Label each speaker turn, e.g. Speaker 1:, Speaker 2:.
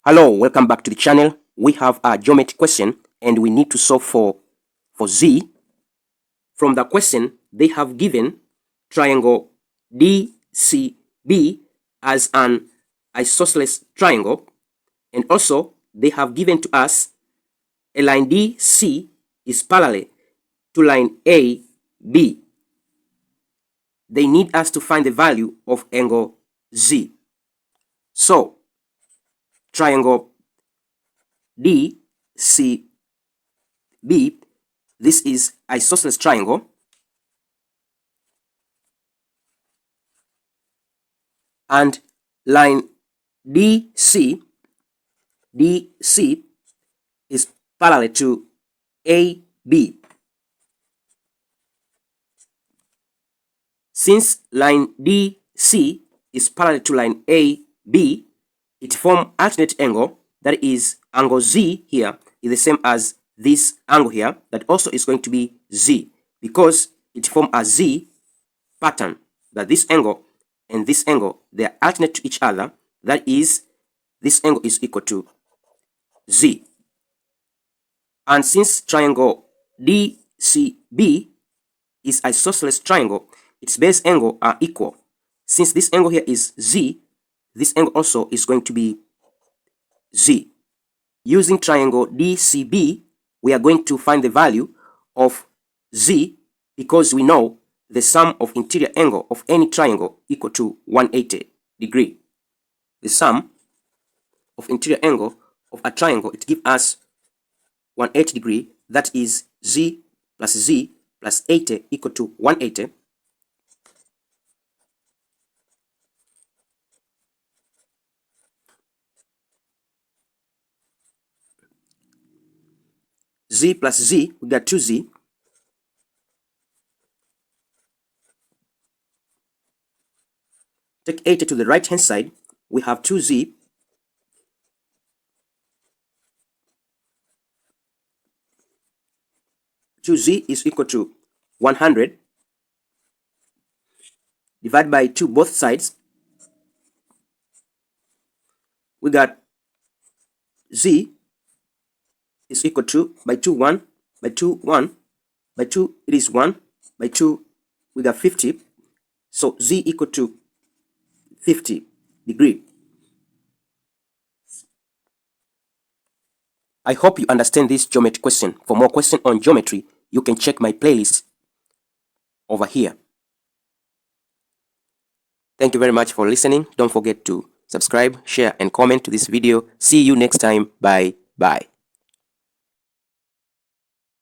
Speaker 1: Hello, welcome back to the channel. We have a geometry question and we need to solve for z. From the question, they have given triangle DCB as an isosceles triangle, and also they have given to us a line DC is parallel to line AB. They need us to find the value of angle Z. So, triangle DCB, this is isosceles triangle, and line DC is parallel to AB. Since line DC is parallel to line AB, it forms alternate angle, that is angle Z here is the same as this angle here, that also is going to be Z, because it forms a Z pattern, that this angle and this angle, they are alternate to each other, that is this angle is equal to Z. And since triangle DCB is isosceles triangle, its base angle are equal. Since this angle here is Z, this angle also is going to be Z. Using triangle DCB, we are going to find the value of Z, because we know the sum of interior angle of any triangle equal to 180 degree. The sum of interior angle of a triangle, it gives us 180 degree, that is Z plus 80 equal to 180. Z plus Z, we got 2Z. Take 80 to the right hand side, we have 2Z. Z is equal to 100. Divide by 2 both sides. We got Z is equal to, by 2, 1, by 2, 1, by 2, it is 1, by 2, we got 50. So Z equal to 50 degree. I hope you understand this geometry question. For more questions on geometry, you can check my playlist over here. Thank you very much for listening. Don't forget to subscribe, share, and comment to this video. See you next time. Bye.